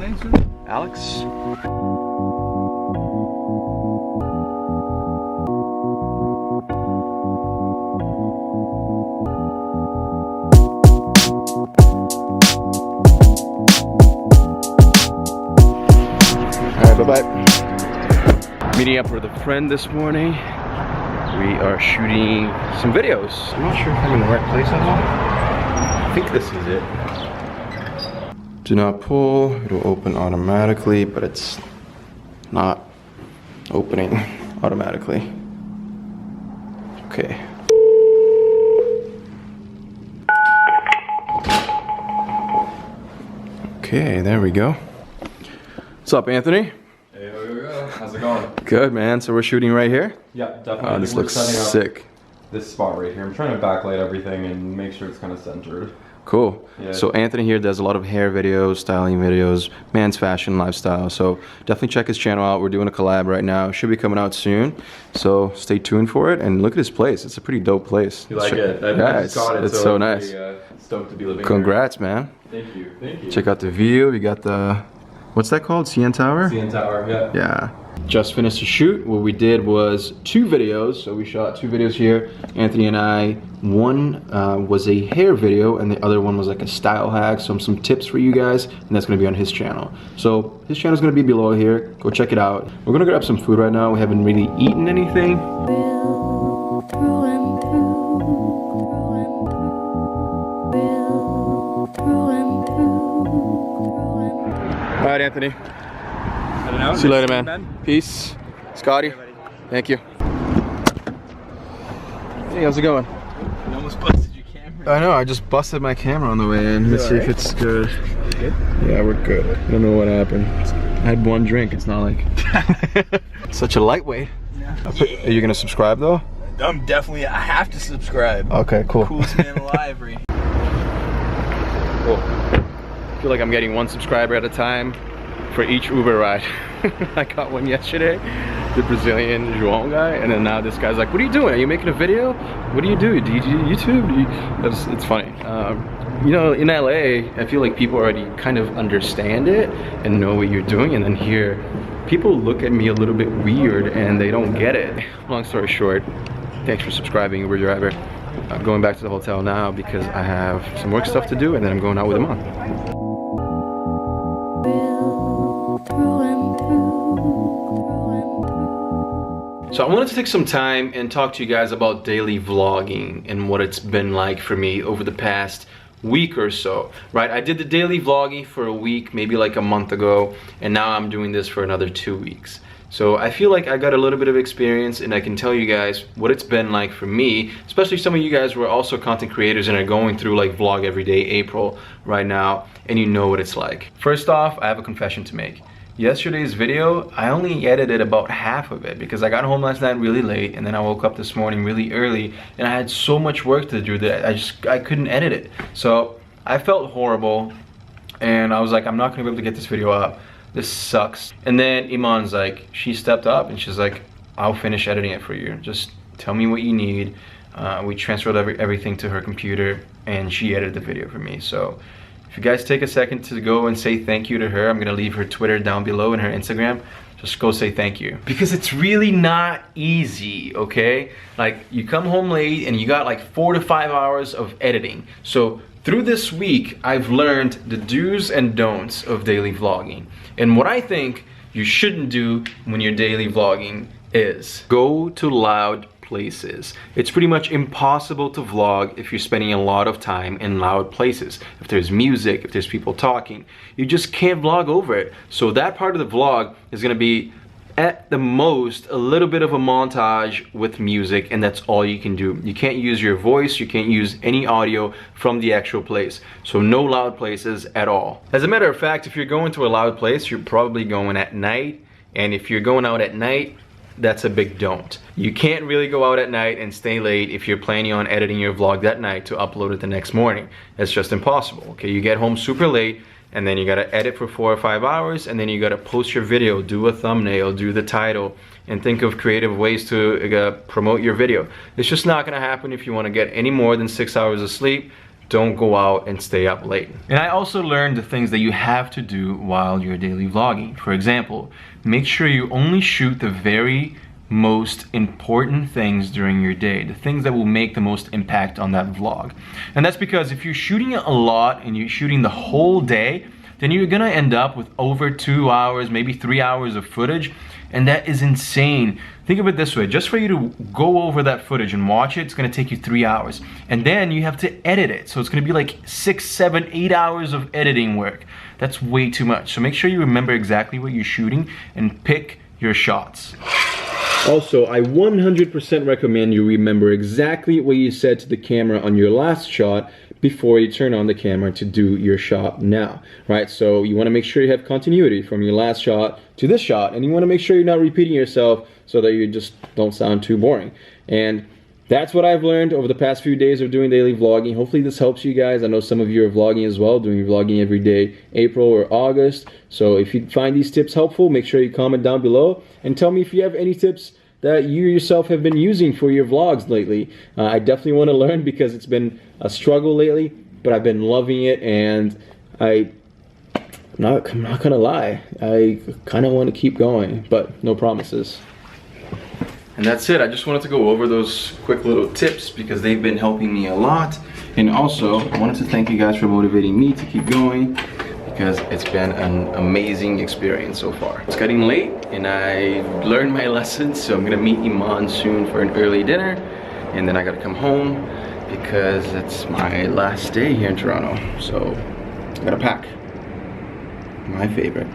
name, sir? Alex. Alright, bye-bye. Meeting up with a friend this morning. We are shooting some videos. I'm not sure if I'm in the right place at all. I think this is it. Do not pull, it'll open automatically, but it's not opening automatically. Okay. Okay, there we go. What's up, Anthony? Hey, how's it going? Good, man. So we're shooting right here? Yeah, definitely. This We're looks setting up sick. this spot right here. I'm trying to backlight everything and make sure it's kind of centered. Cool. Yeah. So Anthony here does a lot of hair videos, styling videos, man's fashion, lifestyle. So definitely check his channel out. We're doing a collab right now. Should be coming out soon. So stay tuned for it. And look at this place. It's a pretty dope place. You like it? Yeah, it's so nice. Pretty, stoked to be living Congrats, man. here. Thank you. Thank you. Check out the view. We got the, what's that called? CN Tower? CN Tower, yeah. Yeah. Just finished the shoot. What we did was 2 videos. So we shot 2 videos here, Anthony and I. One was a hair video and the other one was like a style hack, some tips for you guys, and that's gonna be on his channel. So his channel is gonna be below here. Go check it out. We're gonna grab some food right now. We haven't really eaten anything. All right, Anthony. See you later, man. Peace. Scotty, thank you. Hey, how's it going? You almost busted your camera. I know, I just busted my camera on the way in. Let's see if it's good. Good? Yeah, we're good. I don't know what happened. I had 1 drink, it's not like... Such a lightweight. Yeah. Are you gonna subscribe though? I'm definitely, I have to subscribe. Okay, cool. Coolest man alive, Ree. Cool. I feel like I'm getting 1 subscriber at a time for each Uber ride. I got one yesterday, the Brazilian João guy, and then now this guy's like, what are you doing? Are you making a video? What do you do? Do you do YouTube? It's funny. You know, in LA, I feel like people already kind of understand it and know what you're doing, and then here, people look at me a little bit weird and they don't get it. Long story short, thanks for subscribing, Uber driver. I'm going back to the hotel now because I have some work stuff to do, and then I'm going out with Iman. So I wanted to take some time and talk to you guys about daily vlogging and what it's been like for me over the past week or so, right? I did the daily vlogging for a week, maybe like a month ago, and now I'm doing this for another 2 weeks. So I feel like I got a little bit of experience and I can tell you guys what it's been like for me, especially some of you guys who are also content creators and are going through like Vlog Everyday April right now, and you know what it's like. First off, I have a confession to make. Yesterday's video, I only edited about half of it because I got home last night really late, and then I woke up this morning really early, and I had so much work to do that I couldn't edit it. So I felt horrible, and I was like, I'm not gonna be able to get this video up. This sucks. And then Iman's like, she stepped up and she's like, I'll finish editing it for you. Just tell me what you need. We transferred everything to her computer and she edited the video for me. So if you guys take a second to go and say thank you to her, I'm gonna leave her Twitter down below and her Instagram. Just go say thank you. Because it's really not easy, okay? Like, you come home late and you got like 4 to 5 hours of editing. So through this week, I've learned the do's and don'ts of daily vlogging. And what I think you shouldn't do when you're daily vlogging is go to loud places. It's pretty much impossible to vlog if you're spending a lot of time in loud places. If there's music, if there's people talking, you just can't vlog over it. So that part of the vlog is gonna be at the most a little bit of a montage with music, and that's all you can do. You can't use your voice, you can't use any audio from the actual place. So no loud places at all. As a matter of fact, if you're going to a loud place, you're probably going at night, and if you're going out at night, that's a big don't. You can't really go out at night and stay late if you're planning on editing your vlog that night to upload it the next morning. That's just impossible, okay? You get home super late, and then you gotta edit for 4 or 5 hours, and then you gotta post your video, do a thumbnail, do the title, and think of creative ways to promote your video. It's just not gonna happen if you wanna get any more than 6 hours of sleep. don't go out and stay up late. And I also learned the things that you have to do while you're daily vlogging. For example, make sure you only shoot the very most important things during your day, the things that will make the most impact on that vlog. And that's because if you're shooting a lot and you're shooting the whole day, then you're gonna end up with over 2 hours, maybe 3 hours of footage, and that is insane. Think of it this way, just for you to go over that footage and watch it, it's gonna take you 3 hours. And then you have to edit it, so it's gonna be like 6, 7, 8 hours of editing work. That's way too much. So make sure you remember exactly what you're shooting and pick your shots. Also, I 100% recommend you remember exactly what you said to the camera on your last shot before you turn on the camera to do your shot now, right? So you want to make sure you have continuity from your last shot to this shot, and you want to make sure you're not repeating yourself so that you just don't sound too boring. And that's what I've learned over the past few days of doing daily vlogging. Hopefully this helps you guys. I know some of you are vlogging as well, doing vlogging every day, April or August. So if you find these tips helpful, make sure you comment down below and tell me if you have any tips that you yourself have been using for your vlogs lately. I definitely want to learn because it's been a struggle lately, but I've been loving it, and I'm not gonna lie, I kind of want to keep going, but no promises. And that's it. I just wanted to go over those quick little tips because they've been helping me a lot. And also, I wanted to thank you guys for motivating me to keep going, because it's been an amazing experience so far. It's getting late and I learned my lessons, so I'm gonna meet Iman soon for an early dinner, and then I gotta come home because it's my last day here in Toronto. So I gotta pack. My favorite.